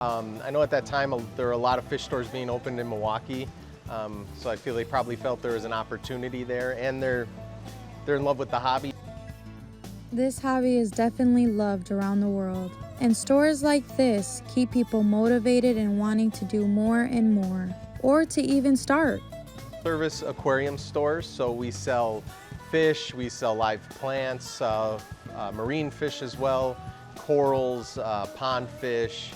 I know at that time there were a lot of fish stores being opened in Milwaukee, so I feel they probably felt there was an opportunity there, and they're in love with the hobby. This hobby is definitely loved around the world, and stores like this keep people motivated and wanting to do more and more, or to even start. Service aquarium stores, so we sell fish, we sell live plants, marine fish as well, corals, pond fish.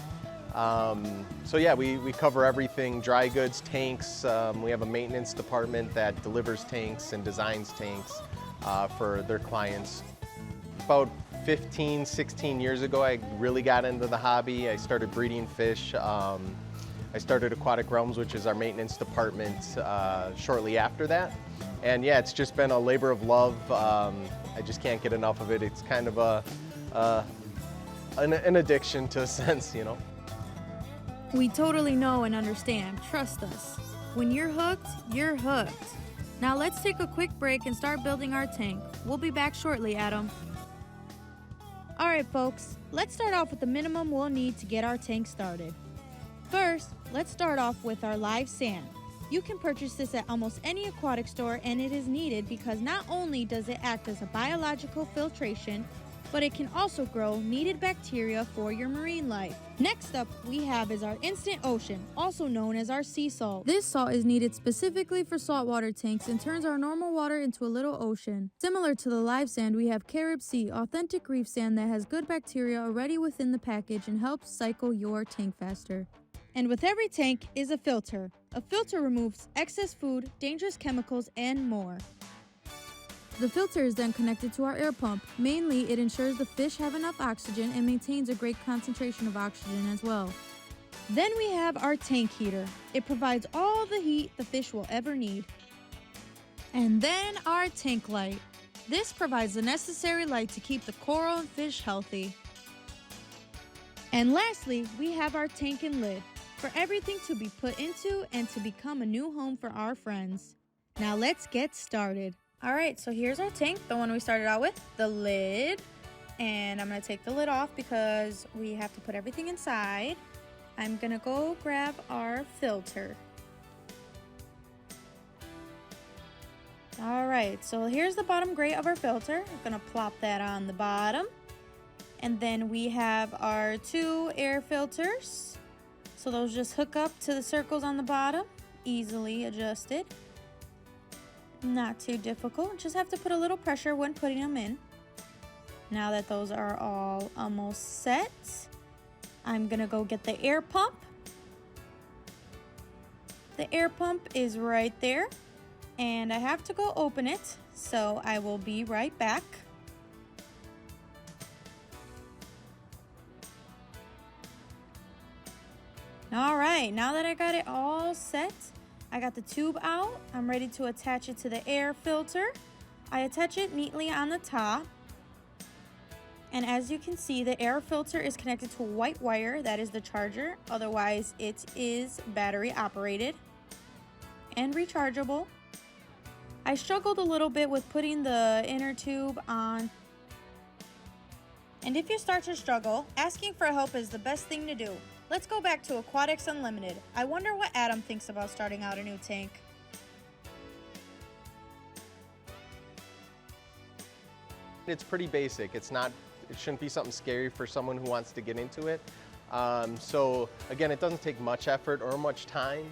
So yeah, we cover everything, dry goods, tanks. We have a maintenance department that delivers tanks and designs tanks for their clients. About 15, 16 years ago, I really got into the hobby. I started breeding fish. I started Aquatic Realms, which is our maintenance department, shortly after that. And yeah, it's just been a labor of love. I just can't get enough of it. It's kind of an addiction to a sense, you know. We totally know and understand. Trust us. When you're hooked, you're hooked. Now let's take a quick break and start building our tank. We'll be back shortly, Adam. Alright folks, let's start off with the minimum we'll need to get our tank started. First, let's start off with our live sand. You can purchase this at almost any aquatic store, and it is needed because not only does it act as a biological filtration, but it can also grow needed bacteria for your marine life. Next up we have is our instant ocean, also known as our sea salt. This salt is needed specifically for saltwater tanks and turns our normal water into a little ocean. Similar to the live sand, we have Carib Sea, authentic reef sand that has good bacteria already within the package and helps cycle your tank faster. And with every tank is a filter. A filter removes excess food, dangerous chemicals, and more. The filter is then connected to our air pump. Mainly, it ensures the fish have enough oxygen and maintains a great concentration of oxygen as well. Then we have our tank heater. It provides all the heat the fish will ever need. And then our tank light. This provides the necessary light to keep the coral and fish healthy. And lastly, we have our tank and lid, for everything to be put into and to become a new home for our friends. Now let's get started. Alright, so here's our tank, the one we started out with, the lid. And I'm going to take the lid off because we have to put everything inside. I'm going to go grab our filter. Alright, so here's the bottom grate of our filter. I'm going to plop that on the bottom. And then we have our 2 air filters. So those just hook up to the circles on the bottom, easily adjusted. Not too difficult, just have to put a little pressure when putting them in. Now that those are all almost set, I'm gonna go get the air pump. The air pump is right there, and I have to go open it, so I will be right back. All right, now that I got it all set, I got the tube out. I'm ready to attach it to the air filter. I attach it neatly on the top. And as you can see, the air filter is connected to a white wire. That is the charger. Otherwise, it is battery operated and rechargeable. I struggled a little bit with putting the inner tube on. And if you start to struggle, asking for help is the best thing to do. Let's go back to Aquatics Unlimited. I wonder what Adam thinks about starting out a new tank. It's pretty basic. It shouldn't be something scary for someone who wants to get into it. So again, it doesn't take much effort or much time.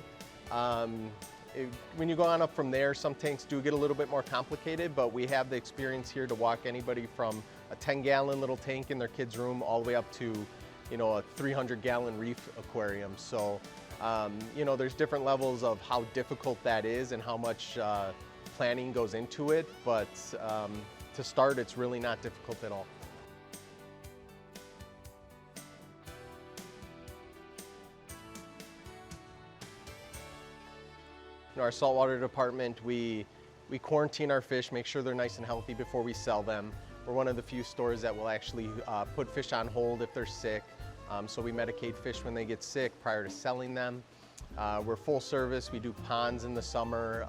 When you go on up from there, some tanks do get a little bit more complicated, but we have the experience here to walk anybody from a 10-gallon little tank in their kid's room all the way up to, you know, a 300-gallon reef aquarium. So, you know, there's different levels of how difficult that is and how much planning goes into it, but to start, it's really not difficult at all. In our saltwater department, we quarantine our fish, make sure they're nice and healthy before we sell them. We're one of the few stores that will actually put fish on hold if they're sick. So we medicate fish when they get sick prior to selling them. We're full service. We do ponds in the summer,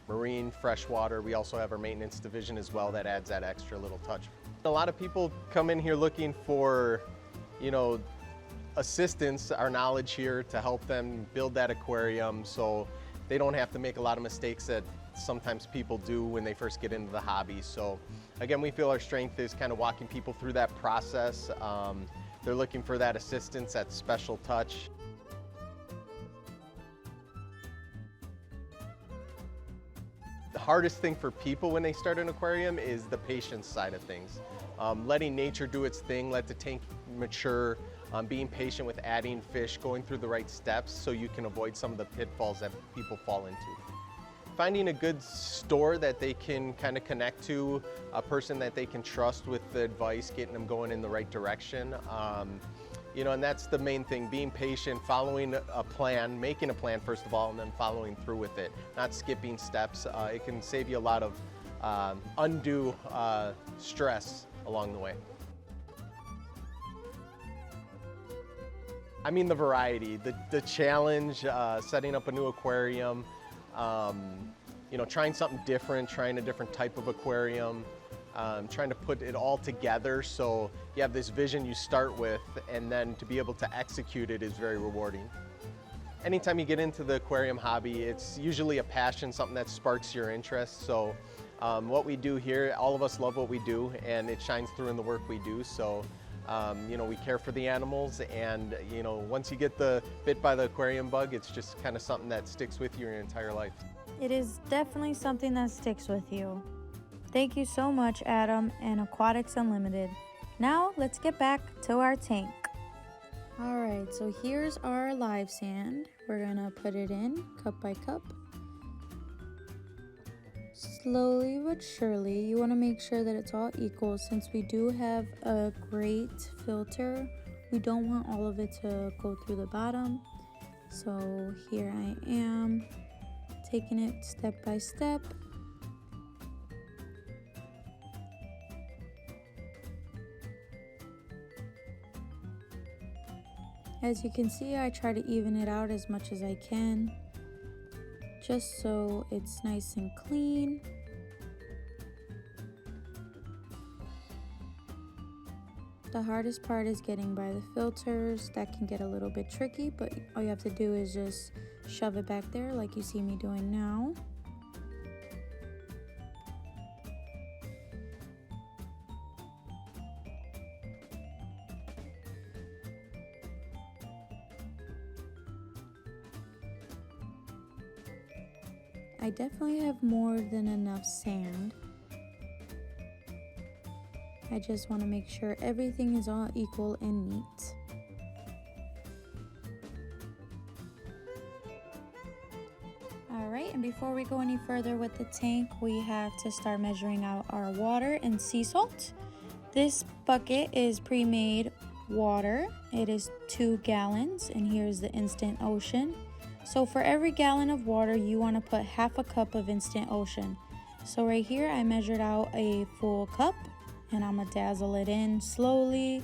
marine, freshwater. We also have our maintenance division as well that adds that extra little touch. A lot of people come in here looking for, you know, assistance, our knowledge here to help them build that aquarium so they don't have to make a lot of mistakes that sometimes people do when they first get into the hobby. So again, we feel our strength is kind of walking people through that process. They're looking for that assistance, that special touch. The hardest thing for people when they start an aquarium is the patience side of things. Letting nature do its thing, let the tank mature, being patient with adding fish, going through the right steps so you can avoid some of the pitfalls that people fall into. Finding a good store that they can kind of connect to, a person that they can trust with the advice, getting them going in the right direction. You know, and that's the main thing, being patient, following a plan, making a plan first of all, and then following through with it, not skipping steps. It can save you a lot of undue stress along the way. I mean, the variety, the challenge, setting up a new aquarium, you know, trying something different, trying a different type of aquarium, trying to put it all together so you have this vision you start with, and then to be able to execute it is very rewarding. Anytime you get into the aquarium hobby, it's usually a passion, something that sparks your interest. So what we do here, all of us love what we do, and it shines through in the work we do. So you know, we care for the animals, and you know, once you get bit by the aquarium bug, it's just kind of something that sticks with you your entire life. It is definitely something that sticks with you. Thank you so much, Adam and Aquatics Unlimited. Now let's get back to our tank. All right, so here's our live sand. We're gonna put it in cup by cup. Slowly but surely, you wanna make sure that it's all equal. Since we do have a great filter, we don't want all of it to go through the bottom. So here I am, taking it step by step. As you can see, I try to even it out as much as I can, just so it's nice and clean. The hardest part is getting by the filters. That can get a little bit tricky, but all you have to do is just shove it back there like you see me doing now. I definitely have more than enough sand. I just want to make sure everything is all equal and neat. Alright, and before we go any further with the tank, we have to start measuring out our water and sea salt. This bucket is pre-made water. It is 2 gallons, and here's the instant ocean. So for every gallon of water, you want to put half a cup of instant ocean. So right here, I measured out a full cup, and I'm gonna dazzle it in slowly.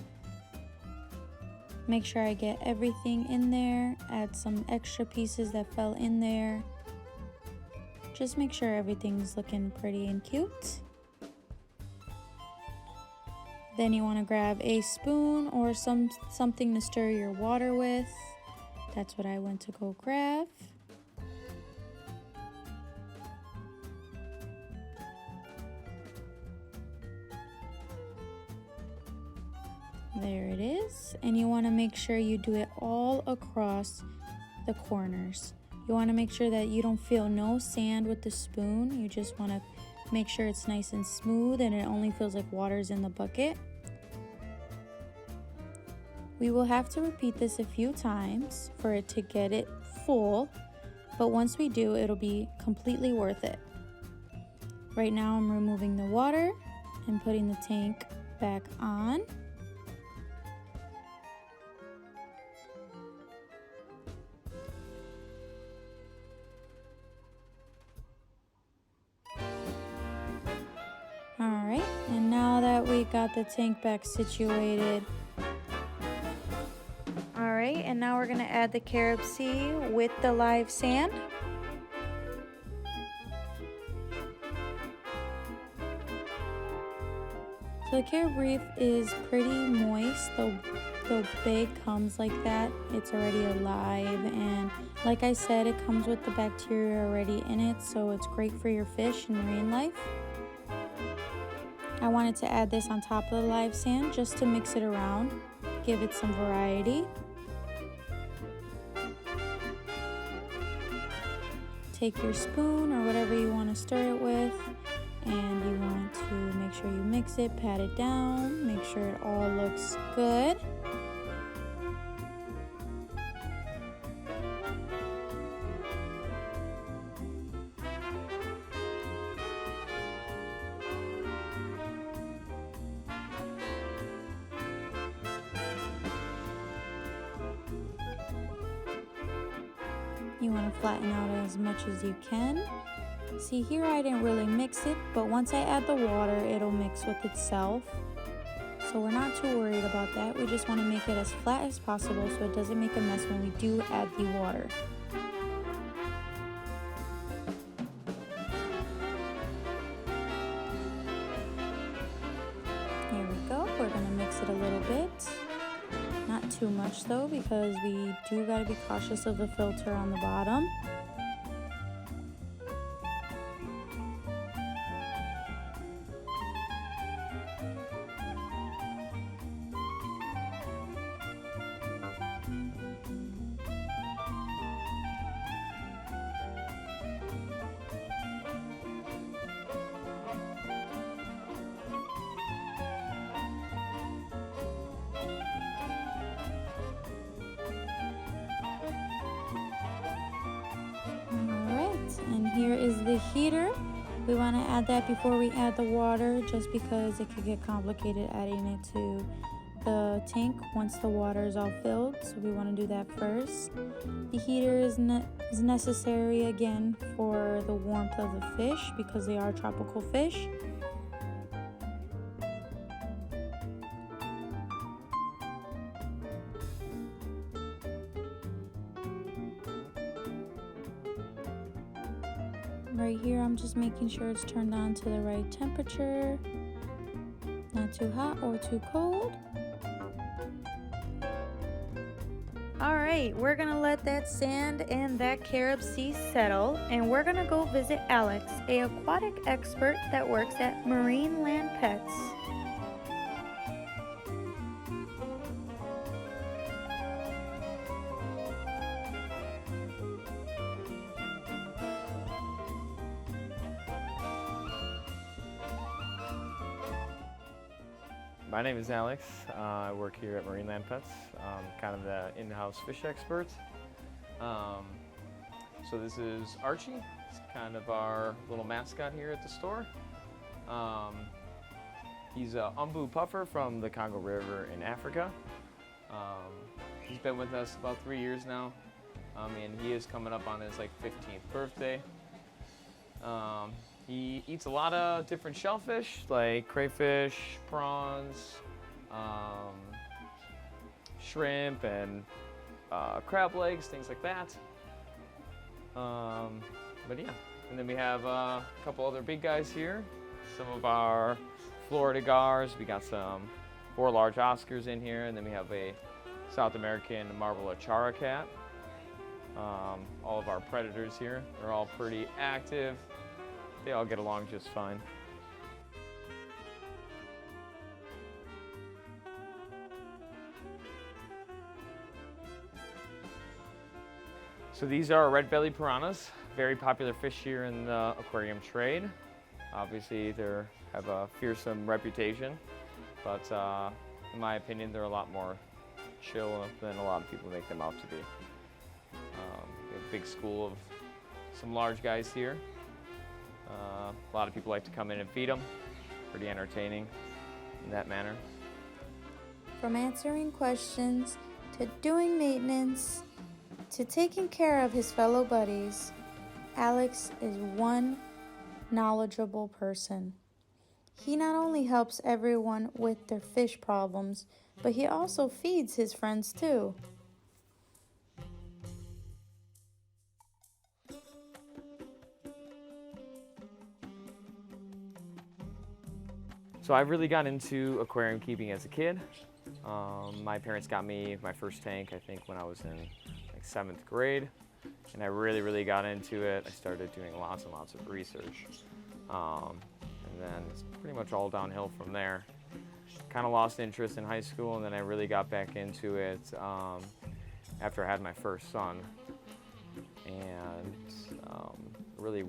Make sure I get everything in there, add some extra pieces that fell in there. Just make sure everything's looking pretty and cute. Then you want to grab a spoon or something to stir your water with. That's what I went to go grab. There it is. And you want to make sure you do it all across the corners. You want to make sure that you don't feel no sand with the spoon. You just want to make sure it's nice and smooth and it only feels like water's in the bucket. We will have to repeat this a few times for it to get it full, but once we do, it'll be completely worth it. Right now I'm removing the water and putting the tank back on. Alright, and now that we got the tank back situated, alright, and now we're going to add the Carib Sea with the live sand. So the Carib Reef is pretty moist. The the big comes like that, it's already alive, and like I said, it comes with the bacteria already in it, so it's great for your fish and marine life. I wanted to add this on top of the live sand just to mix it around, give it some variety. Take your spoon or whatever you want to stir it with, and you want to make sure you mix it, pat it down, make sure it all looks good. You want to flatten out as much as you can. See, here I didn't really mix it, but once I add the water, it'll mix with itself. So we're not too worried about that. We just want to make it as flat as possible so it doesn't make a mess when we do add the water. Here we go. We're going to mix it a little bit. Not too much though, because we do got to be cautious of the filter on the bottom. And here is the heater. We want to add that before we add the water, just because it could get complicated adding it to the tank once the water is all filled. So we want to do that first. The heater is necessary again for the warmth of the fish because they are tropical fish. Right here, I'm just making sure it's turned on to the right temperature, not too hot or too cold. All right, we're gonna let that sand and that carob sea settle, and we're gonna go visit Alex, an aquatic expert that works at Marine Land Pets. My name is Alex. I work here at Marine Land Pets. I'm kind of the in-house fish expert. So this is Archie. He's kind of our little mascot here at the store. He's an umbu puffer from the Congo River in Africa. He's been with us about 3 years now, and he is coming up on his 15th birthday. He eats a lot of different shellfish, like crayfish, prawns, shrimp, and crab legs, things like that. But yeah, and then we have a couple other big guys here. Some of our Florida gars. We got some 4 large Oscars in here, and then we have a South American marble achara cat. All of our predators here, they're all pretty active. They all get along just fine. So these are red-bellied piranhas, very popular fish here in the aquarium trade. Obviously, they have a fearsome reputation, but in my opinion, they're a lot more chill than a lot of people make them out to be. We have a big school of some large guys here. A lot of people like to come in and feed them. Pretty entertaining in that manner. From answering questions, to doing maintenance, to taking care of his fellow buddies, Alex is one knowledgeable person. He not only helps everyone with their fish problems, but he also feeds his friends too. So I really got into aquarium keeping as a kid. My parents got me my first tank, I think, when I was in like 7th grade, and I really got into it. I started doing lots and lots of research, and then it's pretty much all downhill from there. Kind of lost interest in high school, and then I really got back into it after I had my first son, and really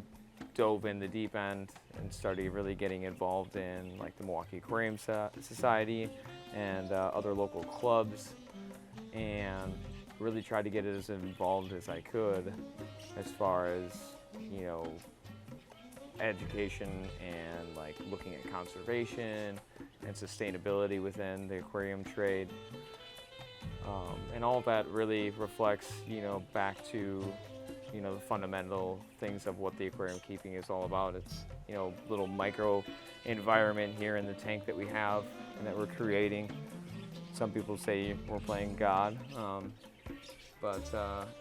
dove in the deep end and started really getting involved in like the Milwaukee Aquarium Society and other local clubs, and really tried to get as involved as I could as far as, you know, education and like looking at conservation and sustainability within the aquarium trade. And all of that really reflects, you know, back to, you know, the fundamental things of what the aquarium keeping is all about. It's, you know, little micro environment here in the tank that we have and that we're creating. Some people say we're playing God, but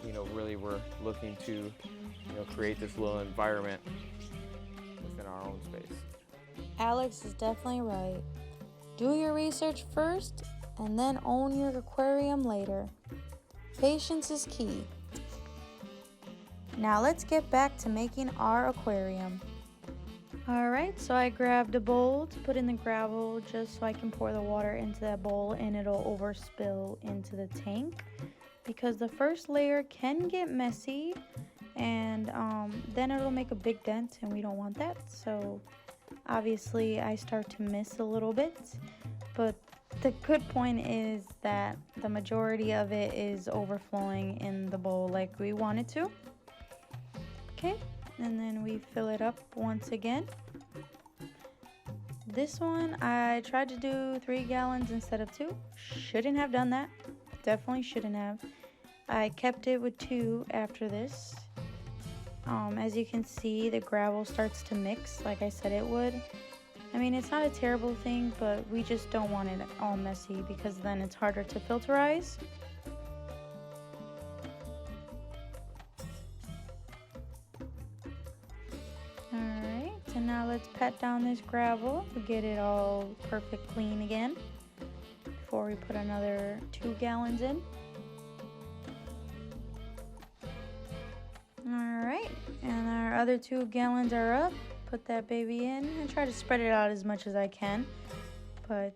you know, really we're looking to, you know, create this little environment within our own space. Alex is definitely right. Do your research first and then own your aquarium later. Patience is key. Now let's get back to making our aquarium. Alright, so I grabbed a bowl to put in the gravel just so I can pour the water into that bowl and it'll overspill into the tank, because the first layer can get messy and then it'll make a big dent and we don't want that. So obviously I start to miss a little bit, but the good point is that the majority of it is overflowing in the bowl like we want it to. Okay, and then we fill it up once again. This one I tried to do 3 gallons instead of 2. Shouldn't have done that. Definitely shouldn't have. I kept it with 2 after this. As you can see, the gravel starts to mix like I said it would. I mean, it's not a terrible thing, but we just don't want it all messy because then it's harder to filterize. Alright, so now let's pat down this gravel to get it all perfect clean again before we put another 2 gallons in. Alright, and our other 2 gallons are up. Put that baby in and try to spread it out as much as I can, but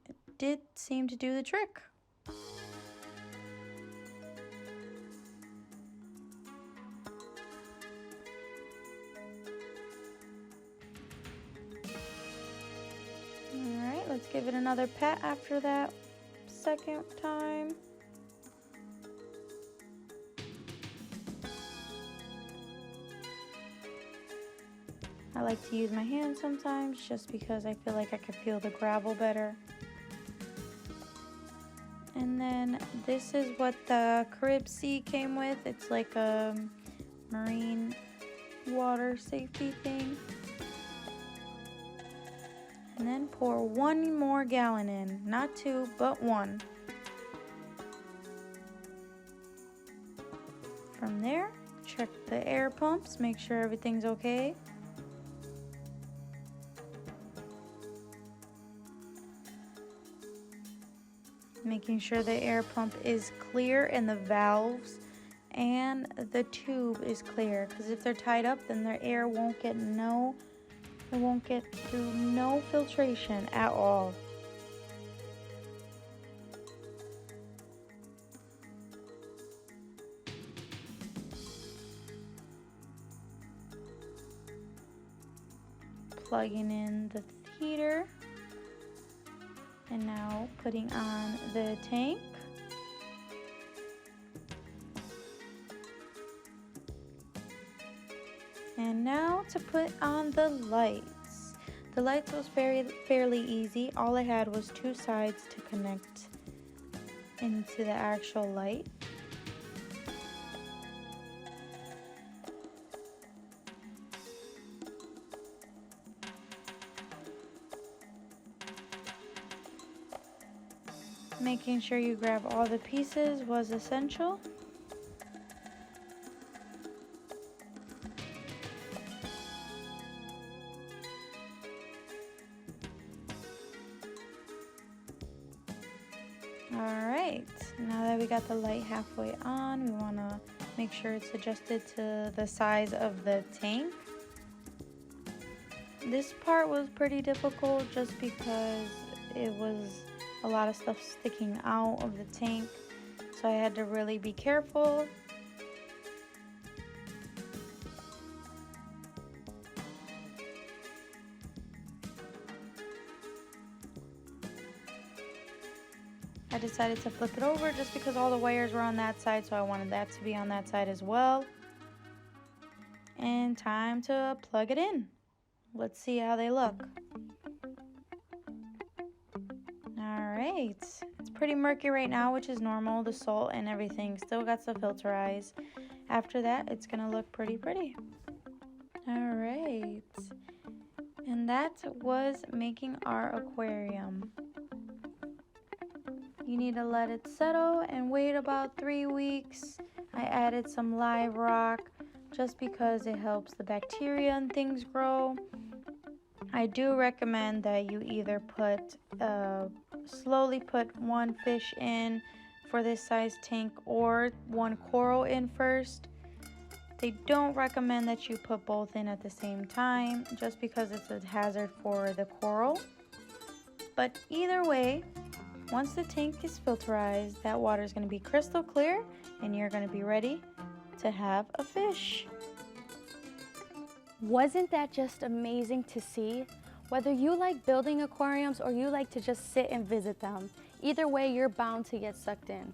it did seem to do the trick. Alright, let's give it another pat after that second time. I like to use my hands sometimes just because I feel like I can feel the gravel better. And then this is what the Carib Sea came with. It's like a marine water safety thing. And then pour 1 more gallon in, not 2, but 1. From there, check the air pumps, make sure everything's okay. Making sure the air pump is clear and the valves and the tube is clear, because if they're tied up, then their air won't get through no filtration at all. Plugging in the heater. And now putting on the tank. And now to put on the lights. The lights was fairly easy. All I had was 2 sides to connect into the actual light. Making sure you grab all the pieces was essential. Alright, now that we got the light halfway on, we want to make sure it's adjusted to the size of the tank. This part was pretty difficult just because it was a lot of stuff sticking out of the tank, so I had to really be careful. I decided to flip it over just because all the wires were on that side, so I wanted that to be on that side as well. And time to plug it in. Let's see how they look. Alright, it's pretty murky right now, which is normal. The salt and everything still got to filterize. After that, it's gonna look pretty. Alright, and that was making our aquarium. You need to let it settle and wait about 3 weeks. I added some live rock just because it helps the bacteria and things grow. I do recommend that you either slowly put one fish in for this size tank or one coral in first. They don't recommend that you put both in at the same time just because it's a hazard for the coral. But either way, once the tank is filterized, that water is going to be crystal clear and you're going to be ready to have a fish. Wasn't that just amazing to see? Whether you like building aquariums or you like to just sit and visit them, either way you're bound to get sucked in.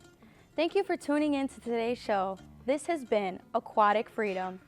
Thank you for tuning in to today's show. This has been Aquatic Freedom.